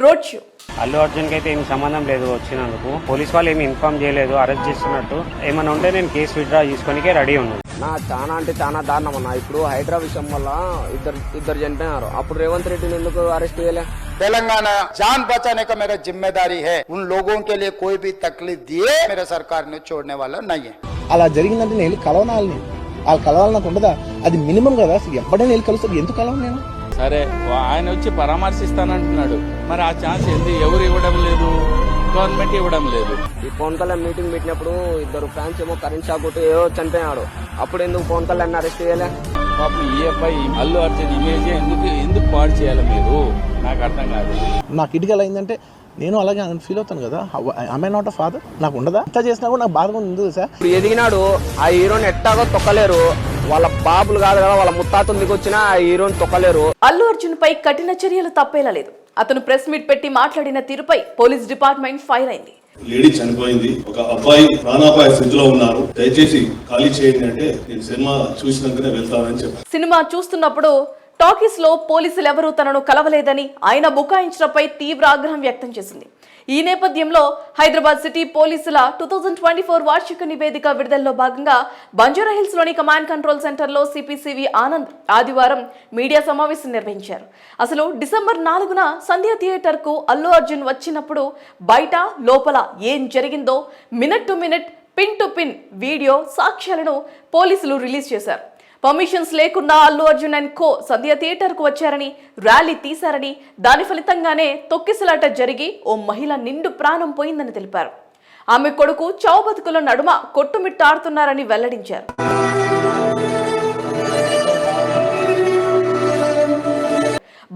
Road show. Allu Arjun కి అయితే ఏమి సంబంధం లేదు వచ్చినందుకు. పోలీస్ వాళ్ళు ఏమి ఇన్ఫార్మ్ చేయలేదు అరెస్ట్ చేస్తున్నట్టు. ఏమైనా ఉంటే నేను కేసు విత్డ్రా చేసుకోనికే రెడీ ఉన్నాను. చాలా అంటే చాలా దారుణం అన్న. ఇప్పుడు హైడ్రా విషయం వల్ల ఇద్దరు చనిపోయినారు. అప్పుడు రేవంత్ రెడ్డిని ఎందుకు అరెస్ట్ చేయలే? तेलंगाना जान बचाने का मेरा जिम्मेदारी है. उन लोगों के लिए कोई भी तकलीफ दिए मेरा सरकार ने छोड़ने वाला नहीं है. అలా జరిగిందంటే నేను కలవనాలని వాళ్ళు కలవాలి నాకు ఉండదా? అది మినిమం కదా. అసలు ఎప్పుడైనా వెళ్ళి కలుస్తారు, ఎందుకు కలవను నేను? సరే ఆయన వచ్చి పరామర్శిస్తానంటున్నాడు, మరి ఆ ఛాన్స్ ఎవరు ఇవ్వడం లేదు, గవర్నమెంట్ ఇవ్వడం లేదు. ఈ పవన్ కళ్యాణ్ మీటింగ్ పెట్టినప్పుడు ఇద్దరు ఫ్యాన్స్ ఏమో కరెంట్ షాక్ కొట్టి ఏదో చనిపోయాడు. అప్పుడు ఎందుకు పవన్ కళ్యాణ్ అరెస్ట్ చేయలే? పాపం ఈ అబ్బాయి అల్లు అర్జున్ ఇమేజ్ ఎందుకు పాడు చేయాలి మీరు? నాకు అర్థం కాదు. నాకు ఇటుకలు అయిందంటే నేను అలాగే ఫీల్ అవుతాను కదా. I not a father? నాకు ఉండదా? ఎంత చేసినా కూడా నాకు బాధగా ఉంది సార్. ఇప్పుడు ఎదిగినాడు, ఆ హీరోని ఎట్టాగో తొక్కలేరు. వాళ్ళ బాబులు కాదు కదా, వాళ్ళ ముత్తాతలు దిగొచ్చినా ఆ హీరోని తొక్కలేరు. అల్లు అర్జున్ పై కఠిన చర్యలు తప్పేలా లేదు. అతను ప్రెస్ మీట్ పెట్టి మాట్లాడిన తీరుపై పోలీస్ డిపార్ట్మెంట్ ఫైర్ అయింది. లేడీ చనిపోయింది, ఒక అబ్బాయి ప్రాణాపాయ స్థితిలో ఉన్నారు, దయచేసి ఖాళీ చేయండి అంటే నేను సినిమా చూసినాకనే వెళ్తానని చెప్పాను. సినిమా చూస్తున్నప్పుడు టాకీస్ లో పోలీసులు ఎవరూ తనను కలవలేదని ఆయన బుకాయించడంపై తీవ్ర ఆగ్రహం వ్యక్తం చేసింది. ఈ నేపథ్యంలో హైదరాబాద్ సిటీ పోలీసుల 2024 వార్షిక నివేదిక విడుదలలో భాగంగా బంజారాహిల్స్ లోని కమాండ్ కంట్రోల్ సెంటర్ లో సిపి ఆనంద్ ఆదివారం మీడియా సమావేశం నిర్వహించారు. అసలు డిసెంబర్ 4న సంధ్య థియేటర్ కు అల్లు అర్జున్ వచ్చినప్పుడు బయట లోపల ఏం జరిగిందో minute to minute, pin to pin video సాక్ష్యాలను పోలీసులు రిలీజ్ చేశారు. పర్మిషన్స్ లేకుండా Allu Arjun and co Sandhya theatre కు వచ్చారని, ర్యాలీ తీశారని, దాని ఫలితంగానే తొక్కిసలాట జరిగి ఓ మహిళ నిండు ప్రాణం పోయిందని తెలిపారు. ఆమె కొడుకు చావు బతుకుల నడుమ కొట్టుమిట్టాడుతున్నారని వెల్లడించారు.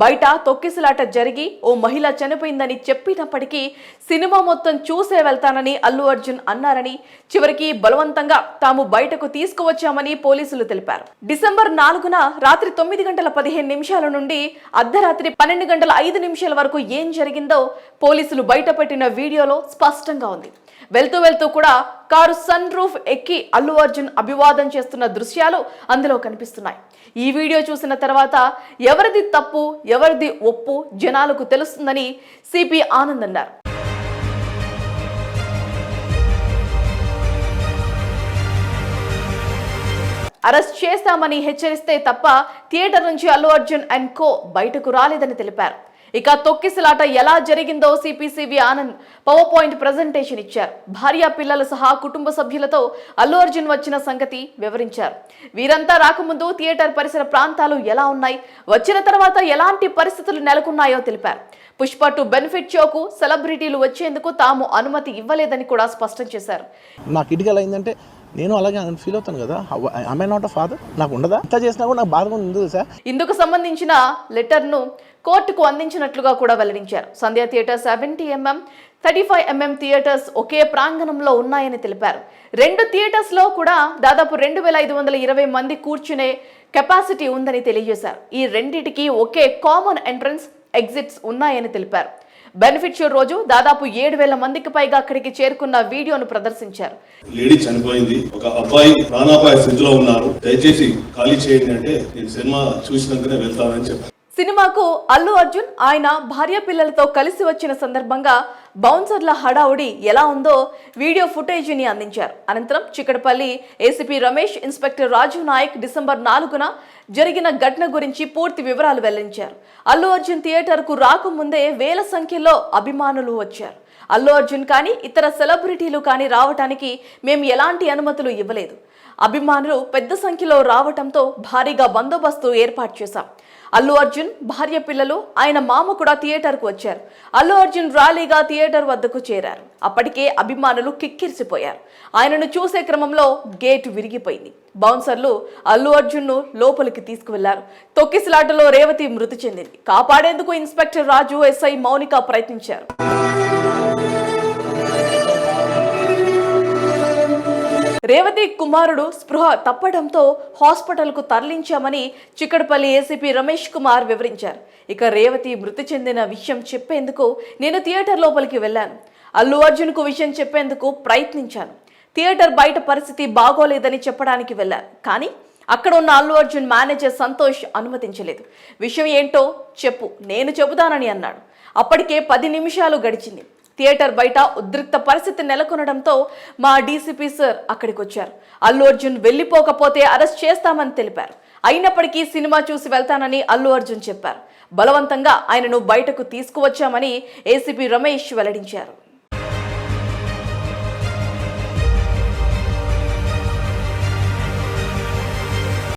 బయట తొక్కిసలాట జరిగి ఓ మహిళ చనిపోయిందని చెప్పినప్పటికీ సినిమా మొత్తం చూసే వెళ్తానని అల్లు అర్జున్ అన్నారని, చివరికి బలవంతంగా తాము బయటకు తీసుకువచ్చామని పోలీసులు తెలిపారు. డిసెంబర్ 4న రాత్రి 9:15 నుండి అర్ధరాత్రి 12:05 వరకు ఏం జరిగిందో పోలీసులు బయటపెట్టిన వీడియోలో స్పష్టంగా ఉంది. వెళ్తూ కూడా కారు సన్ రూఫ్ ఎక్కి అల్లు అర్జున్ అభివాదం చేస్తున్న దృశ్యాలు అందులో కనిపిస్తున్నాయి. ఈ వీడియో చూసిన తర్వాత ఎవరిది తప్పు ఎవరిది ఒప్పు జనాలకు తెలుస్తుందని సిపి ఆనంద్ అన్నారు. అరెస్ట్ చేస్తామని హెచ్చరిస్తే తప్ప థియేటర్ నుంచి అల్లు అర్జున్ అండ్ కో బయటకు రాలేదని తెలిపారు. ఇక తొక్కిసలాట ఎలా జరిగిందో CP Anand power point presentation ఇచ్చారు. భార్య పిల్లలు సహా కుటుంబ సభ్యులతో అల్లు అర్జున్ వచ్చిన సంగతి వివరించారు. వీరంతా రాకముందు థియేటర్ పరిసర ప్రాంతాలు ఎలా ఉన్నాయి, వచ్చిన తర్వాత ఎలాంటి పరిస్థితులు నెలకొన్నాయో తెలిపారు. పుష్ప 2 బెనిఫిట్ షోకు సెలబ్రిటీలు వచ్చేందుకు తాము అనుమతి ఇవ్వలేదని కూడా స్పష్టం చేశారు. నాకు ఇటుకలు అయిందంటే నేను అలాగే ఫీల్ అవుతాను కదా. I not a father? నాకు ఉండదా? ఎంత చేసినా కూడా నాకు బాధగా ఉంది సార్. ఇందుకు సంబంధించిన లెటర్ను కోర్టుకు అందించినట్లుగా కూడా వెల్లడించారు. సంధ్య థియేటర్ 70mm, 35mm థియేటర్స్ ఒకే ప్రాంగణంలో ఉన్నాయని తెలిపారు. 2 థియేటర్స్ లో కూడా దాదాపు 2520 మంది కూర్చునే కెపాసిటీ ఉందని తెలియజేశారు. ఈ రెండిటికి ఒకే కామన్ ఎంట్రన్స్, ఎగ్జిట్స్ ఉన్నాయని తెలిపారు. బెనిఫిట్ షో రోజు దాదాపు 7000 మందికి పైగా అక్కడికి చేరుకున్న వీడియోను ప్రదర్శించారు. లేడీ చనిపోయింది, ఒక అబ్బాయి ప్రాణాపాయ స్థితిలో ఉన్నారు, దయచేసి ఖాళీ చేయండి అంటే నేను సినిమా చూసినాకనే వెళ్తానని చెప్పాను. సినిమాకు అల్లు అర్జున్ ఆయన భార్య పిల్లలతో కలిసి వచ్చిన సందర్భంగా బౌన్సర్ల హడావుడి ఎలా ఉందో వీడియో ఫుటేజీని అందించారు. అనంతరం చిక్కడపల్లి ఏసీపీ రమేష్, ఇన్స్పెక్టర్ రాజు నాయక్ డిసెంబర్ 4న జరిగిన ఘటన గురించి పూర్తి వివరాలు వెల్లడించారు. అల్లు అర్జున్ థియేటర్కు రాకముందే వేల సంఖ్యలో అభిమానులు వచ్చారు. అల్లు అర్జున్ కానీ ఇతర సెలబ్రిటీలు కానీ రావటానికి మేము ఎలాంటి అనుమతులు ఇవ్వలేదు. అభిమానులు పెద్ద సంఖ్యలో రావటంతో భారీగా బందోబస్తు ఏర్పాటు చేశాం. అల్లు అర్జున్ భార్య పిల్లలు ఆయన మామ కూడా థియేటర్కు వచ్చారు. అల్లు అర్జున్ ర్యాలీగా థియేటర్ వద్దకు చేరారు. అప్పటికే అభిమానులు కిక్కిరిసిపోయారు. ఆయనను చూసే క్రమంలో గేటు విరిగిపోయింది. బౌన్సర్లు అల్లు అర్జున్ను లోపలికి తీసుకువెళ్లారు. తొక్కిసలాటలో రేవతి మృతి చెందింది. కాపాడేందుకు ఇన్స్పెక్టర్ రాజు, ఎస్ఐ మౌనిక ప్రయత్నించారు. రేవతి కుమారుడు స్పృహ తప్పడంతో హాస్పిటల్కు తరలించామని చిక్కడపల్లి ఏసీపీ రమేష్ కుమార్ వివరించారు. ఇక రేవతి మృతి చెందిన విషయం చెప్పేందుకు నేను థియేటర్ లోపలికి వెళ్ళాను. అల్లు అర్జున్కు విషయం చెప్పేందుకు ప్రయత్నించాను. థియేటర్ బయట పరిస్థితి బాగోలేదని చెప్పడానికి వెళ్ళాను. కానీ అక్కడ ఉన్న అల్లు అర్జున్ మేనేజర్ సంతోష్ అనుమతించలేదు. విషయం ఏంటో చెప్పు, నేను చెబుతానని అన్నాడు. అప్పటికే 10 నిమిషాలు గడిచింది. థియేటర్ బయట ఉద్రిక్త పరిస్థితి నెలకొనడంతో మా డీసీపీ సార్ అక్కడికి వచ్చారు. అల్లు అర్జున్ వెళ్లిపోకపోతే అరెస్ట్ చేస్తామని తెలిపారు. అయినప్పటికీ సినిమా చూసి వెళ్తానని అల్లు అర్జున్ చెప్పారు. బలవంతంగా ఆయనను బయటకు తీసుకువచ్చామని ఏసీపీ రమేష్ వెల్లడించారు.